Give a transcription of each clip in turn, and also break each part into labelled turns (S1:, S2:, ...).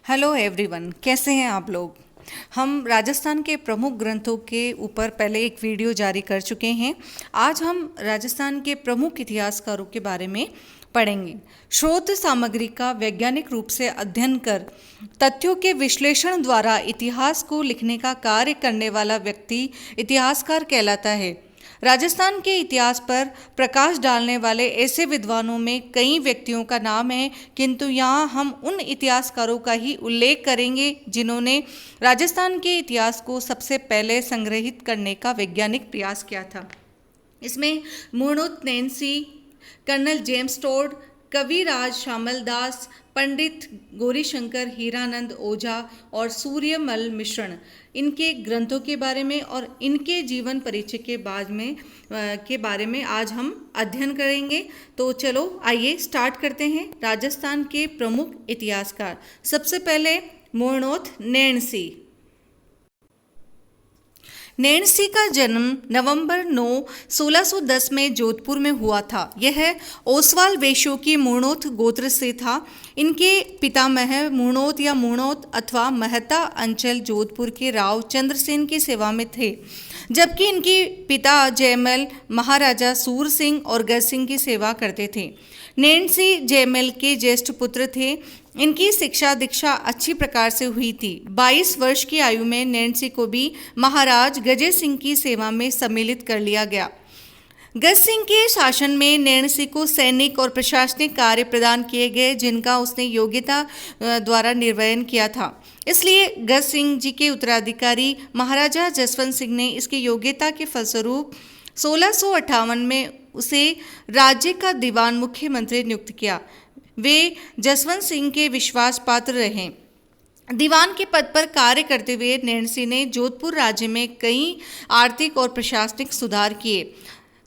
S1: Hello everyone, कैसे हैं आप लोग। हम राजस्थान के प्रमुख ग्रंथों के ऊपर पहले एक वीडियो जारी कर चुके हैं। आज हम राजस्थान के प्रमुख इतिहासकारों के बारे में पढ़ेंगे। स्रोत सामग्री का वैज्ञानिक रूप से अध्ययन कर तथ्यों के विश्लेषण द्वारा इतिहास को लिखने का कार्य करने वाला व्यक्ति इतिहासकार कहलाता है। राजस्थान के इतिहास पर प्रकाश डालने वाले ऐसे विद्वानों में कई व्यक्तियों का नाम है, किंतु यहाँ हम उन इतिहासकारों का ही उल्लेख करेंगे जिन्होंने राजस्थान के इतिहास को सबसे पहले संग्रहित करने का वैज्ञानिक प्रयास किया था। इसमें मुर्नूत नैन्सी, कर्नल जेम्स टोड, कविराज श्यामल दास, पंडित गौरीशंकर हीरानंद ओझा और सूर्यमल मिश्रण, इनके ग्रंथों के बारे में और इनके जीवन परिचय के बारे में आज हम अध्ययन करेंगे। तो चलो आइए स्टार्ट करते हैं। राजस्थान के प्रमुख इतिहासकार, सबसे पहले मुर्नूत नैन्सी। नैन्सी का जन्म नवंबर 9, 1610 में जोधपुर में हुआ था। यह ओसवाल वैश्यों की मुर्नूत गोत्र से था। इनके पितामह मुर्नूत या मुर्नूत अथवा महता अंचल जोधपुर के राव चंद्रसेन की सेवा में थे, जबकि इनके पिता जयमल महाराजा सूर सिंह और गज सिंह की सेवा करते थे। नैन्सी जयमल के ज्येष्ठ पुत्र थे। इनकी शिक्षा दीक्षा अच्छी प्रकार से हुई थी। 22 वर्ष की आयु में नैन्सी को भी महाराज गजे सिंह की सेवा में सम्मिलित कर लिया गया। गज सिंह के शासन में नैन्सी को सैनिक और प्रशासनिक कार्य प्रदान किए गए, जिनका उसने योग्यता द्वारा निर्वहन किया था। इसलिए गज सिंह जी के उत्तराधिकारी महाराजा जसवंत सिंह ने इसकी योग्यता के फलस्वरूप 1658 में उसे राज्य का दीवान मुख्यमंत्री नियुक्त किया। वे जसवंत सिंह के विश्वास पात्र रहे। दीवान के पद पर कार्य करते हुए नैन्सी ने जोधपुर राज्य में कई आर्थिक और प्रशासनिक सुधार किए।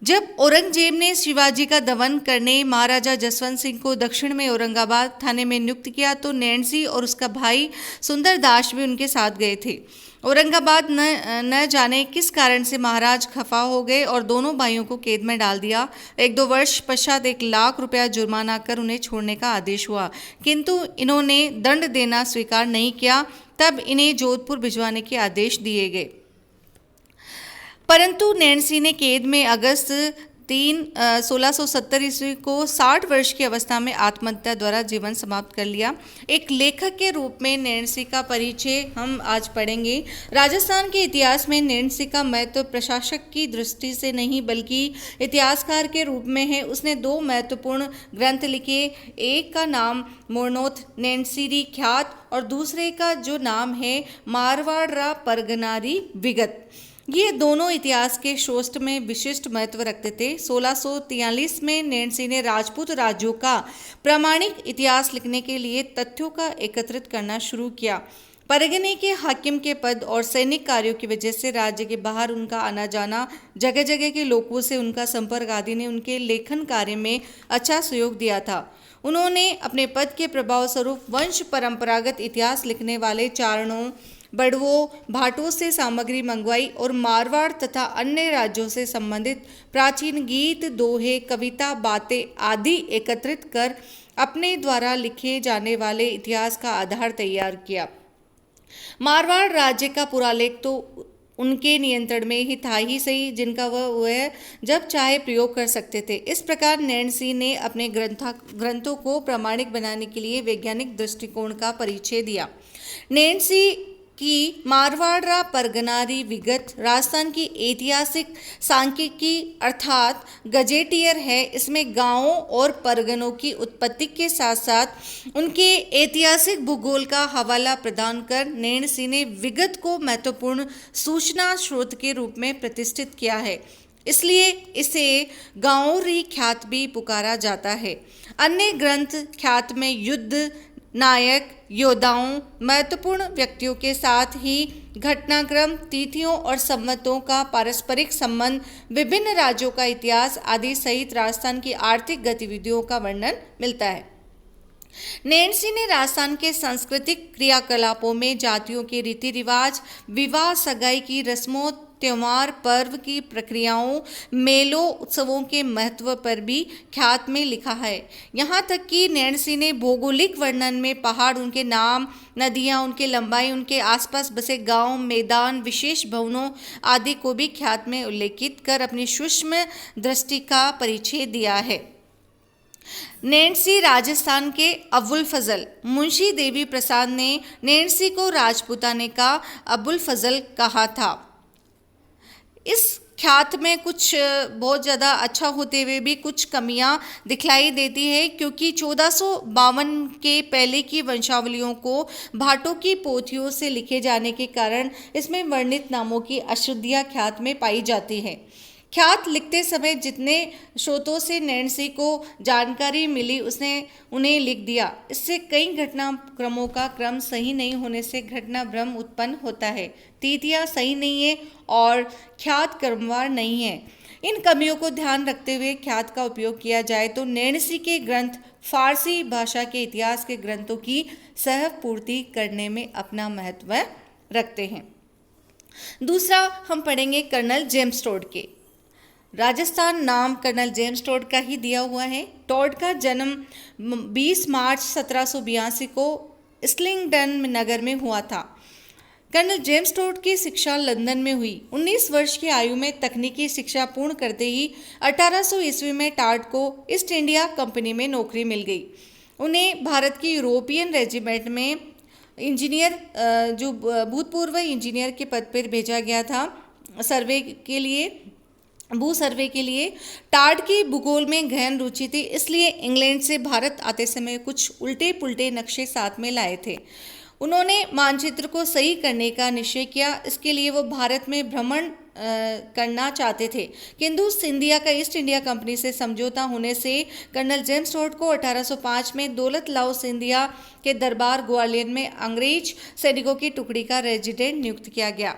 S1: जब औरंगजेब ने शिवाजी का दमन करने महाराजा जसवंत सिंह को दक्षिण में औरंगाबाद थाने में नियुक्त किया, तो नैन्सी और उसका भाई सुंदरदास भी उनके साथ गए थे। औरंगाबाद न जाने किस कारण से महाराज खफा हो गए और दोनों भाइयों को कैद में डाल दिया। 1-2 वर्ष पश्चात 1 लाख रुपया जुर्माना कर उन्हें छोड़ने का आदेश हुआ, किंतु इन्होंने दंड देना स्वीकार नहीं किया। तब इन्हें जोधपुर भिजवाने के आदेश दिए गए, परंतु नैन्सी ने कैद में अगस्त 3, 1670 ईस्वी को 60 वर्ष की अवस्था में आत्महत्या द्वारा जीवन समाप्त कर लिया। एक लेखक के रूप में नैन्सी का परिचय हम आज पढ़ेंगे। राजस्थान के इतिहास में नैन्सी का महत्व प्रशासक की दृष्टि से नहीं बल्कि इतिहासकार के रूप में है। उसने 2 महत्वपूर्ण ग्रंथ लिखे। एक का नाम मुर्नूत नैन्सीरी ख्यात और दूसरे का जो नाम है मारवाड़ रा परगनारी विगत। ये दोनों इतिहास के शोध में विशिष्ट महत्व रखते थे। 1643 में नैन्सी ने राजपूत राज्यों का प्रामाणिक इतिहास लिखने के लिए तथ्यों का एकत्रित करना शुरू किया। परगने के हाकिम के पद और सैनिक कार्यों की वजह से राज्य के बाहर उनका आना जाना, जगह जगह के लोगों से उनका संपर्क आदि ने उनके लेखन कार्य में अच्छा सहयोग दिया था। उन्होंने अपने पद के प्रभाव स्वरूप वंश परंपरागत इतिहास लिखने वाले चारणों, बड़वों, भाटों से सामग्री मंगवाई और मारवाड़ तथा अन्य राज्यों से संबंधित प्राचीन गीत, दोहे, कविता, बातें आदि एकत्रित कर अपने द्वारा लिखे जाने वाले इतिहास का आधार तैयार किया। मारवाड़ राज्य का पुरालेख तो उनके नियंत्रण में ही था ही सही, जिनका वह जब चाहे प्रयोग कर सकते थे। इस प्रकार नैन्सी ने अपने ग्रंथों को प्रामाणिक बनाने के लिए वैज्ञानिक दृष्टिकोण का परिचय दिया। नैन्सी की मारवाड़ परगनारी विगत राजस्थान की ऐतिहासिक सांख्यिकी अर्थात गजेटियर है। इसमें गांवों और परगनों की उत्पत्ति के साथ साथ उनके ऐतिहासिक भूगोल का हवाला प्रदान कर नैन्सी ने विगत को महत्वपूर्ण सूचना स्रोत के रूप में प्रतिष्ठित किया है। इसलिए इसे गांवोरी ख्यात भी पुकारा जाता है। अन्य ग्रंथ ख्यात में युद्ध, नायक, योद्धाओं, महत्वपूर्ण व्यक्तियों के साथ ही घटनाक्रम, तिथियों और संवतों का पारस्परिक संबंध, विभिन्न राज्यों का इतिहास आदि सहित राजस्थान की आर्थिक गतिविधियों का वर्णन मिलता है। नैन्सी ने राजस्थान के सांस्कृतिक क्रियाकलापों में जातियों के रीति रिवाज, विवाह, सगाई की रस्मों त्योहार, पर्व की प्रक्रियाओं, मेलों, उत्सवों के महत्व पर भी ख्यात में लिखा है। यहाँ तक कि नैणसी ने भौगोलिक वर्णन में पहाड़, उनके नाम, नदियाँ, उनके लंबाई, उनके आसपास बसे गांव, मैदान, विशेष भवनों आदि को भी ख्यात में उल्लेखित कर अपनी सूक्ष्म दृष्टि का परिचय दिया है। नैणसी राजस्थान के अबुल फजल। मुंशी देवी प्रसाद ने नैणसी को राजपूताने का अबुल फजल कहा था। इस ख्यात में कुछ बहुत ज़्यादा अच्छा होते हुए भी कुछ कमियां दिखलाई देती है, क्योंकि 1452 के पहले की वंशावलियों को भाटों की पोथियों से लिखे जाने के कारण इसमें वर्णित नामों की अशुद्धियां ख्यात में पाई जाती है। ख्यात लिखते समय जितने स्रोतों से नैणसी को जानकारी मिली उसने उन्हें लिख दिया। इससे कई घटनाक्रमों का क्रम सही नहीं होने से घटना भ्रम उत्पन्न होता है। तिथियां सही नहीं है और ख्यात क्रमवार नहीं है। इन कमियों को ध्यान रखते हुए ख्यात का उपयोग किया जाए तो नैणसी के ग्रंथ फारसी भाषा के इतिहास के ग्रंथों की सह पूर्ति करने में अपना महत्व रखते हैं। दूसरा हम पढ़ेंगे कर्नल जेम्स टोड के। राजस्थान नाम कर्नल जेम्स टोड का ही दिया हुआ है। टोड का जन्म 20 मार्च 1782 को इस्लिंगडन नगर में हुआ था। कर्नल जेम्स टोड की शिक्षा लंदन में हुई। 19 वर्ष की आयु में तकनीकी शिक्षा पूर्ण करते ही 1800 ईस्वी में टाड को ईस्ट इंडिया कंपनी में नौकरी मिल गई। उन्हें भारत की यूरोपियन रेजिमेंट में इंजीनियर, जो भूतपूर्व इंजीनियर के पद पर भेजा गया था सर्वे के लिए, भू सर्वे के लिए। टाड की भूगोल में गहन रुचि थी, इसलिए इंग्लैंड से भारत आते समय कुछ उल्टे पुल्टे नक्शे साथ में लाए थे। उन्होंने मानचित्र को सही करने का निश्चय किया। इसके लिए वो भारत में भ्रमण करना चाहते थे, किंतु सिंधिया का ईस्ट इंडिया कंपनी से समझौता होने से कर्नल जेम्स टोड को 1805 में दौलत लाओ सिंधिया के दरबार ग्वालियर में अंग्रेज सैनिकों की टुकड़ी का रेजिडेंट नियुक्त किया गया।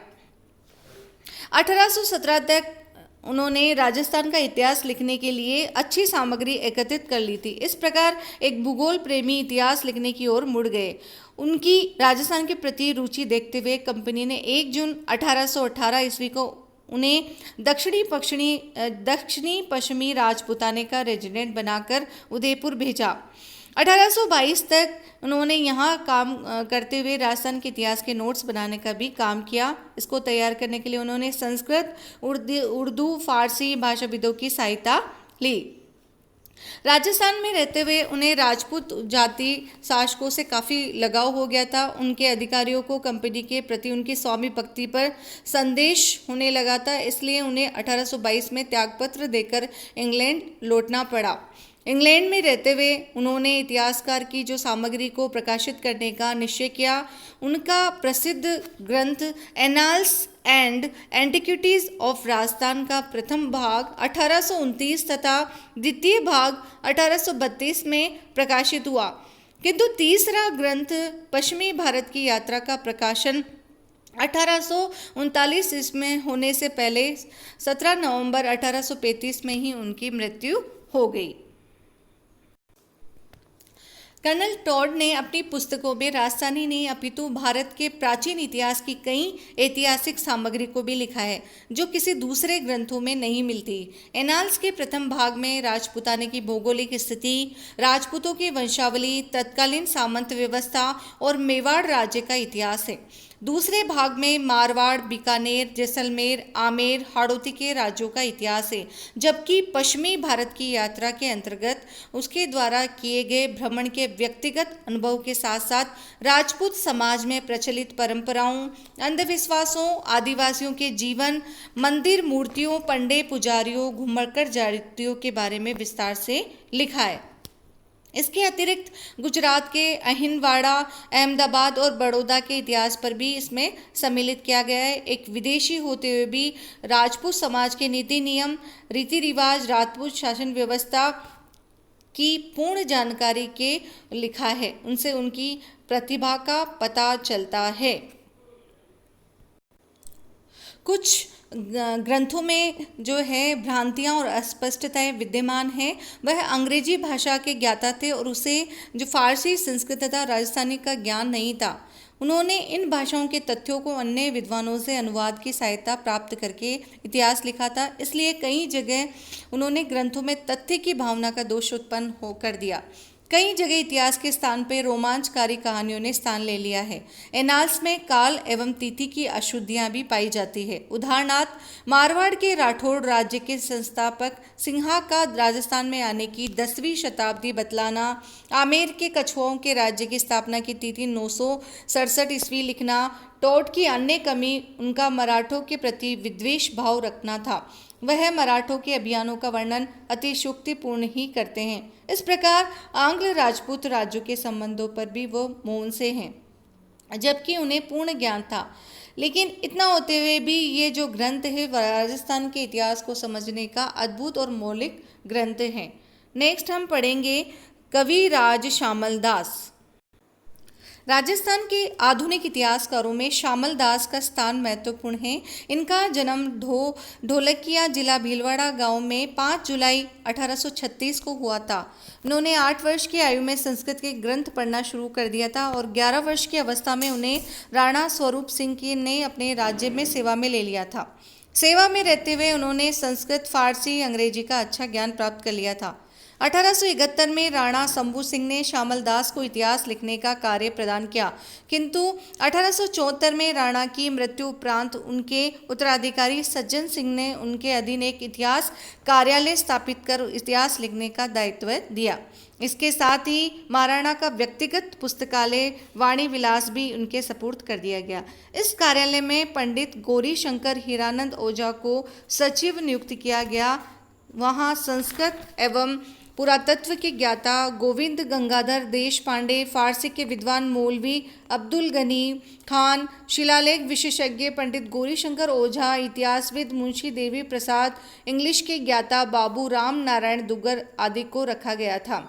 S1: 1817 तक उन्होंने राजस्थान का इतिहास लिखने के लिए अच्छी सामग्री एकत्रित कर ली थी। इस प्रकार एक भूगोल प्रेमी इतिहास लिखने की ओर मुड़ गए। उनकी राजस्थान के प्रति रुचि देखते हुए कंपनी ने 1 जून 1818 ईस्वी को उन्हें दक्षिणी पश्चिमी राजपूताने का रेजिडेंट बनाकर उदयपुर भेजा। 1822 तक उन्होंने यहाँ काम करते हुए राजस्थान के इतिहास के नोट्स बनाने का भी काम किया। इसको तैयार करने के लिए उन्होंने संस्कृत, उर्दू, फारसी भाषाविदों की सहायता ली। राजस्थान में रहते हुए उन्हें राजपूत जाति शासकों से काफ़ी लगाव हो गया था। उनके अधिकारियों को कंपनी के प्रति उनकी स्वामी भक्ति पर संदेश होने लगा था, इसलिए उन्हें 1822 में त्यागपत्र देकर इंग्लैंड लौटना पड़ा। इंग्लैंड में रहते हुए उन्होंने इतिहासकार की जो सामग्री को प्रकाशित करने का निश्चय किया। उनका प्रसिद्ध ग्रंथ annals and antiquities of Rajasthan का प्रथम भाग 1829 तथा द्वितीय भाग 1832 में प्रकाशित हुआ, किंतु तीसरा ग्रंथ पश्चिमी भारत की यात्रा का प्रकाशन 1839 ईस्वी में होने से पहले 17 नवंबर 1835 में ही उनकी मृत्यु हो गई। कर्नल टॉड ने अपनी पुस्तकों में राजस्थानी नहीं अपितु भारत के प्राचीन इतिहास की कई ऐतिहासिक सामग्री को भी लिखा है, जो किसी दूसरे ग्रंथों में नहीं मिलती। एनाल्स के प्रथम भाग में राजपूताने की भौगोलिक स्थिति, राजपूतों की वंशावली, तत्कालीन सामंत व्यवस्था और मेवाड़ राज्य का इतिहास है। दूसरे भाग में मारवाड़, बीकानेर, जैसलमेर, आमेर, हाड़ौती के राज्यों का इतिहास है, जबकि पश्चिमी भारत की यात्रा के अंतर्गत उसके द्वारा किए गए भ्रमण के व्यक्तिगत अनुभव के साथ साथ राजपूत समाज में प्रचलित परंपराओं, अंधविश्वासों, आदिवासियों के जीवन, मंदिर मूर्तियों, पंडे पुजारियों, घुमक्कड़ जातियों के बारे में विस्तार से लिखा है। इसके अतिरिक्त गुजरात के अहिंदवाड़ा, अहमदाबाद और बड़ौदा के इतिहास पर भी इसमें सम्मिलित किया गया है। एक विदेशी होते हुए भी राजपूत समाज के नीति नियम, रीति रिवाज, राजपूत शासन व्यवस्था की पूर्ण जानकारी के लिखा है। उनसे उनकी प्रतिभा का पता चलता है। कुछ ग्रंथों में जो है भ्रांतियाँ और अस्पष्टताएं विद्यमान हैं। वह अंग्रेजी भाषा के ज्ञाता थे और उसे जो फारसी, संस्कृत तथा राजस्थानी का ज्ञान नहीं था। उन्होंने इन भाषाओं के तथ्यों को अन्य विद्वानों से अनुवाद की सहायता प्राप्त करके इतिहास लिखा था। इसलिए कई जगह उन्होंने ग्रंथों में तथ्य की भावना का दोष उत्पन्न हो कर दिया। कई जगह इतिहास के स्थान पर रोमांचकारी कहानियों ने स्थान ले लिया है। एनाल्स में काल एवं तिथि की अशुद्धियां भी पाई जाती है। उदाहरणार्थ, मारवाड़ के राठौड़ राज्य के संस्थापक सिंहा का राजस्थान में आने की 10वीं शताब्दी बतलाना, आमेर के कछुओं के राज्य की स्थापना की तिथि 967 ईस्वी लिखना, टोट की अन्य कमी उनका मराठों के प्रति विद्वेष भाव रखना था। वह मराठों के अभियानों का वर्णन अतिशयोक्तिपूर्ण ही करते हैं। इस प्रकार आंग्ल राजपूत राज्यों के संबंधों पर भी वो मौन से हैं, जबकि उन्हें पूर्ण ज्ञान था। लेकिन इतना होते हुए भी ये जो ग्रंथ है वह राजस्थान के इतिहास को समझने का अद्भुत और मौलिक ग्रंथ है। नेक्स्ट हम पढ़ेंगे कविराज शामल दास। राजस्थान के आधुनिक इतिहासकारों में शामल दास का स्थान महत्वपूर्ण है। इनका जन्म ढोलकिया जिला भीलवाड़ा गांव में 5 जुलाई 1836 को हुआ था। उन्होंने 8 वर्ष की आयु में संस्कृत के ग्रंथ पढ़ना शुरू कर दिया था और 11 वर्ष की अवस्था में उन्हें राणा स्वरूप सिंह ने अपने राज्य में सेवा में ले लिया था। सेवा में रहते हुए उन्होंने संस्कृत, फारसी, अंग्रेजी का अच्छा ज्ञान प्राप्त कर लिया था। 1871 में राणा शंभू सिंह ने शामल दास को इतिहास लिखने का कार्य प्रदान किया, किंतु 1874 में राणा की मृत्यु उपरांत उनके उत्तराधिकारी सज्जन सिंह ने उनके अधीन एक इतिहास कार्यालय स्थापित कर इतिहास लिखने का दायित्व दिया। इसके साथ ही महाराणा का व्यक्तिगत पुस्तकालय वाणी विलास भी उनके सपुर्द कर दिया गया। इस कार्यालय में पंडित गौरी शंकर हीरानंद ओझा को सचिव नियुक्त किया गया। वहाँ संस्कृत एवं पुरातत्व के ज्ञाता गोविंद गंगाधर देश पांडे, फारसी के विद्वान मौलवी अब्दुल गनी खान, शिलालेख विशेषज्ञ पंडित गौरीशंकर ओझा, इतिहासविद मुंशी देवी प्रसाद, इंग्लिश के ज्ञाता बाबू राम नारायण दुग्गर आदि को रखा गया था।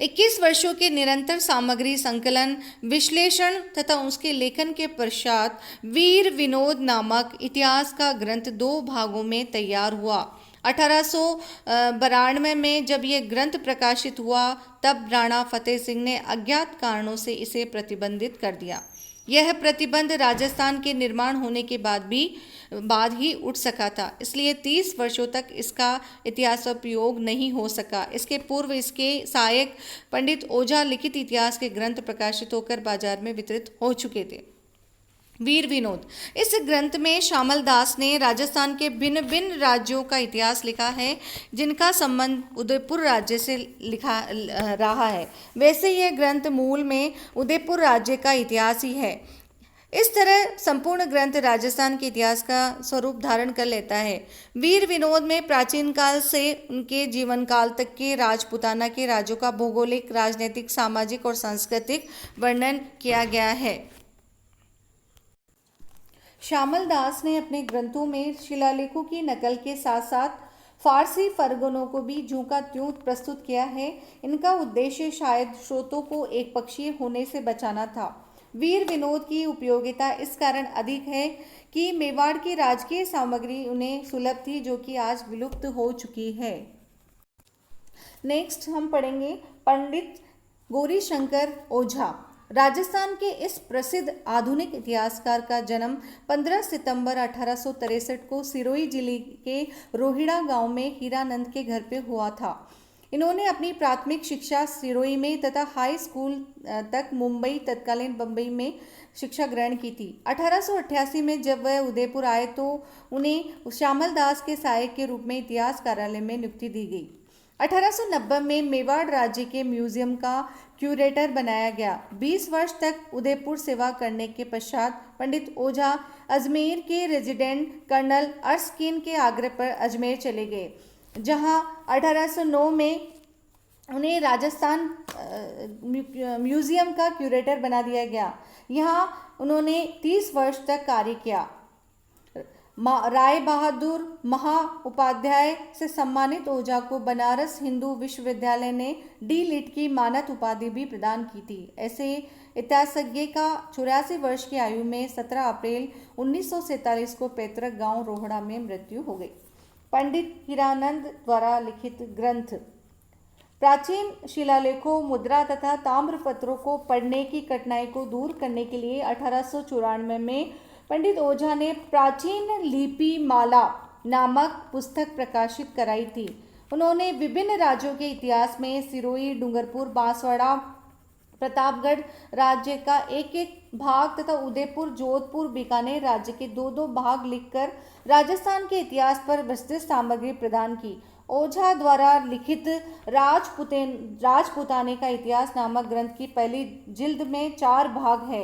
S1: 21 वर्षों के निरंतर सामग्री संकलन, विश्लेषण तथा उसके लेखन के पश्चात वीर विनोद नामक इतिहास का ग्रंथ 2 भागों में तैयार हुआ। 1892 में जब यह ग्रंथ प्रकाशित हुआ तब राणा फतेह सिंह ने अज्ञात कारणों से इसे प्रतिबंधित कर दिया। यह प्रतिबंध राजस्थान के निर्माण होने के बाद ही उठ सका था, इसलिए 30 वर्षों तक इसका इतिहासोपयोग नहीं हो सका। इसके पूर्व इसके सहायक पंडित ओझा लिखित इतिहास के ग्रंथ प्रकाशित होकर बाजार में वितरित हो चुके थे। वीर विनोद, इस ग्रंथ में शामल दास ने राजस्थान के भिन्न भिन्न राज्यों का इतिहास लिखा है जिनका संबंध उदयपुर राज्य से लिखा रहा है। वैसे यह ग्रंथ मूल में उदयपुर राज्य का इतिहास ही है। इस तरह संपूर्ण ग्रंथ राजस्थान के इतिहास का स्वरूप धारण कर लेता है। वीर विनोद में प्राचीन काल से उनके जीवन काल तक के राजपूताना के राज्यों का भौगोलिक, राजनीतिक, सामाजिक और सांस्कृतिक वर्णन किया गया है। शामल दास ने अपने ग्रंथों में शिलालेखों की नकल के साथ साथ फारसी फरगनों को भी ज्यों का त्यों प्रस्तुत किया है। इनका उद्देश्य शायद स्रोतों को एक पक्षीय होने से बचाना था। वीर विनोद की उपयोगिता इस कारण अधिक है कि मेवाड़ की राजकीय सामग्री उन्हें सुलभ थी, जो कि आज विलुप्त हो चुकी है। नेक्स्ट हम पढ़ेंगे पंडित गौरीशंकर ओझा। राजस्थान के इस प्रसिद्ध आधुनिक इतिहासकार का जन्म 15 सितंबर 1863 को सिरोही जिले के रोहिड़ा गांव में हीरानंद के घर पे हुआ था। इन्होंने अपनी प्राथमिक शिक्षा सिरोही में तथा हाई स्कूल तक मुंबई, तत्कालीन बम्बई में शिक्षा ग्रहण की थी। 1888 में जब वह उदयपुर आए तो उन्हें शामल दास के सहायक के रूप में इतिहास कार्यालय में नियुक्ति दी गई। 1890 में मेवाड़ राज्य के म्यूजियम का क्यूरेटर बनाया गया। 20 वर्ष तक उदयपुर सेवा करने के पश्चात पंडित ओझा अजमेर के रेजिडेंट कर्नल अर्स्किन के आग्रह पर अजमेर चले गए, जहां 1809 में उन्हें राजस्थान म्यूजियम का क्यूरेटर बना दिया गया। यहाँ उन्होंने 30 वर्ष तक कार्य किया। राय बहादुर महाउपाध्याय से सम्मानित ओझा को बनारस हिंदू विश्वविद्यालय ने डी लिट की मानद उपाधि भी प्रदान की थी। ऐसे इतिहासज्ञ का 84 वर्ष की आयु में 17 अप्रैल 1947 को पैतृक गांव रोहड़ा में मृत्यु हो गई। पंडित हीरानंद द्वारा लिखित ग्रंथ। प्राचीन शिलालेखों, मुद्रा तथा ताम्रपत्रों को पढ़ने की कठिनाई को दूर करने के लिए 1894 में पंडित ओझा ने प्राचीन लिपि माला नामक पुस्तक प्रकाशित कराई थी। उन्होंने विभिन्न राज्यों के इतिहास में सिरोही, डूंगरपुर, बांसवाड़ा, प्रतापगढ़ राज्य का एक एक भाग तथा उदयपुर, जोधपुर, बीकानेर राज्य के दो दो भाग लिखकर राजस्थान के इतिहास पर विस्तृत सामग्री प्रदान की। ओझा द्वारा लिखित राजपुताने का इतिहास नामक ग्रंथ की पहली जिल्द में 4 भाग है।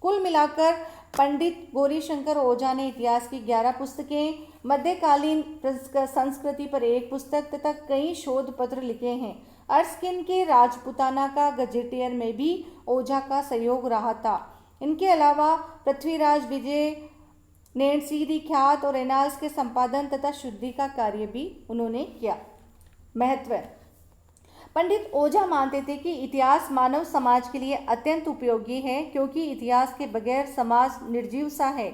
S1: कुल मिलाकर पंडित गौरीशंकर ओझा ने इतिहास की 11 पुस्तकें, मध्यकालीन संस्कृति पर 1 पुस्तक तथा कई शोध पत्र लिखे हैं। अर्स्किन के राजपुताना का गजेटियर में भी ओझा का सहयोग रहा था। इनके अलावा पृथ्वीराज विजय, नैणसी ख्यात और रेनाल्ड्स के संपादन तथा शुद्धि का कार्य भी उन्होंने किया। महत्व। पंडित ओझा मानते थे कि इतिहास मानव समाज के लिए अत्यंत उपयोगी है, क्योंकि इतिहास के बगैर समाज निर्जीव सा है।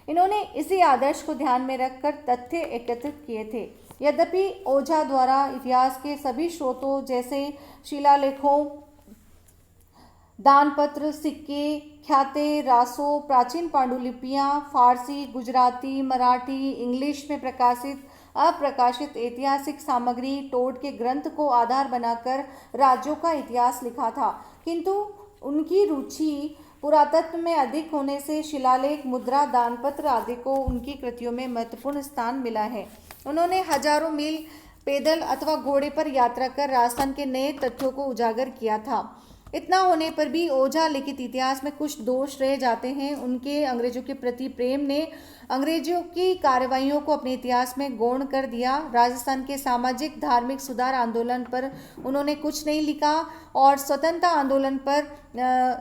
S1: इन्होंने इसी आदर्श को ध्यान में रखकर तथ्य एकत्रित किए थे। यद्यपि ओझा द्वारा इतिहास के सभी स्रोतों जैसे शिलालेखों, दानपत्र, सिक्के, ख्याते, रासों, प्राचीन पांडुलिपियाँ, फारसी, गुजराती, मराठी, इंग्लिश में प्रकाशित अप्रकाशित ऐतिहासिक सामग्री, टोड के ग्रंथ को आधार बनाकर राज्यों का इतिहास लिखा था, किंतु उनकी रुचि पुरातत्व में अधिक होने से शिलालेख, मुद्रा, दानपत्र आदि को उनकी कृतियों में महत्वपूर्ण स्थान मिला है। उन्होंने हजारों मील पैदल अथवा घोड़े पर यात्रा कर राजस्थान के नए तथ्यों को उजागर किया था। इतना होने पर भी ओझा लिखित इतिहास में कुछ दोष रह जाते हैं। उनके अंग्रेजों के प्रति प्रेम ने अंग्रेजों की कार्रवाइयों को अपने इतिहास में गौण कर दिया। राजस्थान के सामाजिक धार्मिक सुधार आंदोलन पर उन्होंने कुछ नहीं लिखा और स्वतंत्रता आंदोलन पर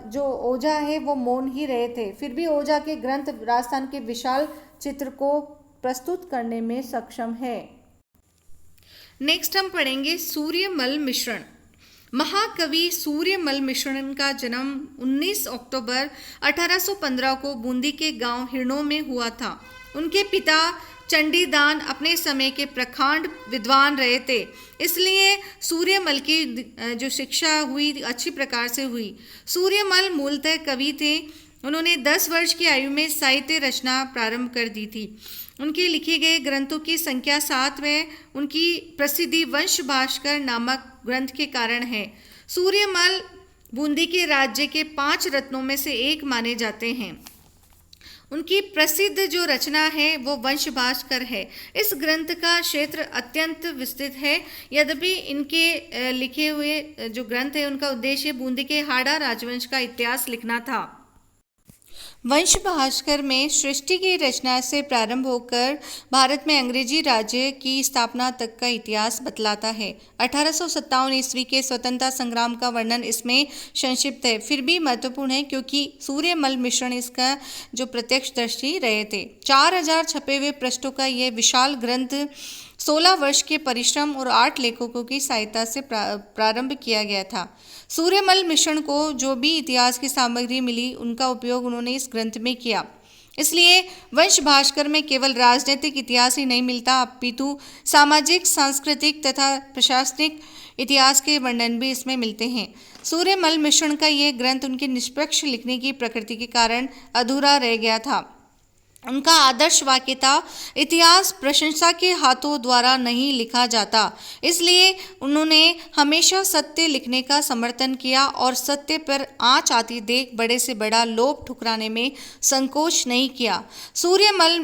S1: जो ओझा है वो मौन ही रहे थे। फिर भी ओझा के ग्रंथ राजस्थान के विशाल चित्र को प्रस्तुत करने में सक्षम है। नेक्स्ट हम पढ़ेंगे सूर्यमल मिश्रण। महाकवि सूर्यमल मिश्रण का जन्म 19 अक्टूबर 1815 को बूंदी के गांव हिरणों में हुआ था। उनके पिता चंडीदान अपने समय के प्रखंड विद्वान रहे थे, इसलिए सूर्यमल की जो शिक्षा हुई अच्छी प्रकार से हुई। सूर्यमल मूलतः कवि थे। उन्होंने 10 वर्ष की आयु में साहित्य रचना प्रारंभ कर दी थी। उनके लिखे गए ग्रंथों की संख्या 7 है। उनकी प्रसिद्धि वंश भास्कर नामक ग्रंथ के कारण है। सूर्यमल बूंदी के राज्य के 5 रत्नों में से एक माने जाते हैं। उनकी प्रसिद्ध जो रचना है वो वंश भास्कर है। इस ग्रंथ का क्षेत्र अत्यंत विस्तृत है। यद्यपि इनके लिखे हुए जो ग्रंथ है उनका उद्देश्य बूंदी के हाड़ा राजवंश का इतिहास लिखना था। वंश भास्कर में सृष्टि की रचना से प्रारंभ होकर भारत में अंग्रेजी राज्य की स्थापना तक का इतिहास बतलाता है। 1857 ईस्वी के स्वतंत्रता संग्राम का वर्णन इसमें संक्षिप्त है, फिर भी महत्वपूर्ण है क्योंकि सूर्यमल मिश्रण इसका जो प्रत्यक्षदर्शी रहे थे। 4000 छपे हुए पृष्ठों का यह विशाल ग्रंथ 16 वर्ष के परिश्रम और 8 लेखकों की सहायता से प्रारंभ किया गया था। सूर्यमल मिश्रण को जो भी इतिहास की सामग्री मिली उनका उपयोग उन्होंने इस ग्रंथ में किया। इसलिए वंश भास्कर में केवल राजनीतिक इतिहास ही नहीं मिलता, अपितु सामाजिक, सांस्कृतिक तथा प्रशासनिक इतिहास के वर्णन भी इसमें मिलते हैं। सूर्यमल मिश्रण का ये ग्रंथ उनके निष्पक्ष लिखने की प्रकृति के कारण अधूरा रह गया था। उनका आदर्श वाक्य था, इतिहास प्रशंसा के हाथों द्वारा नहीं लिखा जाता। इसलिए उन्होंने हमेशा सत्य लिखने का समर्थन किया और सत्य पर आँच आती देख बड़े से बड़ा लोभ ठुकराने में संकोच नहीं किया। सूर्यमल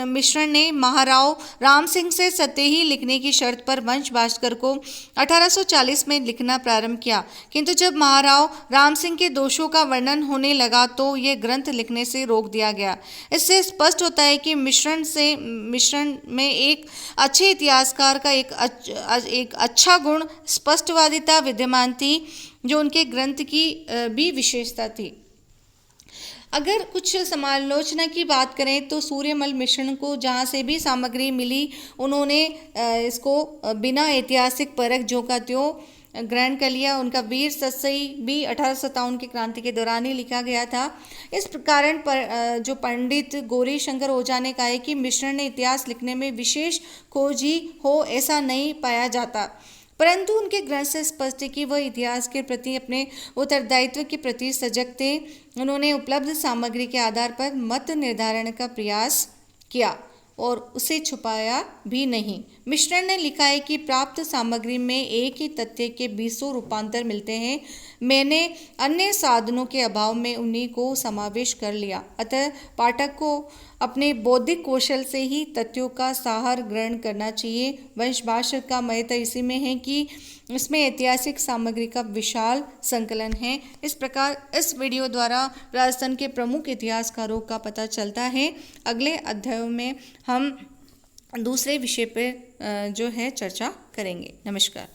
S1: मिश्रण ने महाराव राम सिंह से सत्य ही लिखने की शर्त पर वंश भास्कर को 1840 में लिखना प्रारंभ किया, किंतु जब महाराव राम सिंह के दोषों का वर्णन होने लगा तो ये ग्रंथ लिखने से रोक दिया गया। इससे स्पष्ट होता है कि मिश्रण में एक अच्छे इतिहासकार का एक अच्छा गुण स्पष्टवादिता विद्यमान थी, जो उनके ग्रंथ की भी विशेषता थी। अगर कुछ समालोचना की बात करें तो सूर्यमल मिश्रण को जहाँ से भी सामग्री मिली उन्होंने इसको बिना ऐतिहासिक परख ज्यों का त्यों ग्रहण कर लिया। उनका वीर सतसई भी 1857 की क्रांति के दौरान ही लिखा गया था। इस कारण पर जो पंडित गौरी शंकर ओझा ने कहा है कि मिश्रण ने इतिहास लिखने में विशेष खोजी हो ऐसा नहीं पाया जाता, परंतु उनके ग्रंथ से स्पष्ट है कि वह इतिहास के प्रति अपने उत्तरदायित्व के प्रति सजग थे। उन्होंने उपलब्ध सामग्री के आधार पर मत निर्धारण का प्रयास किया और उसे छुपाया भी नहीं। मिश्रण ने लिखा है कि प्राप्त सामग्री में एक ही तथ्य के 20 रूपांतर मिलते हैं। मैंने अन्य साधनों के अभाव में उन्हीं को समावेश कर लिया, अतः पाठक को अपने बौद्धिक कौशल से ही तथ्यों का सार ग्रहण करना चाहिए। वंशभाष्य का महत्व इसी में है कि इसमें ऐतिहासिक सामग्री का विशाल संकलन है। इस प्रकार इस वीडियो द्वारा राजस्थान के प्रमुख इतिहासकारों का पता चलता है। अगले अध्यायों में हम दूसरे विषय पर जो है चर्चा करेंगे। नमस्कार।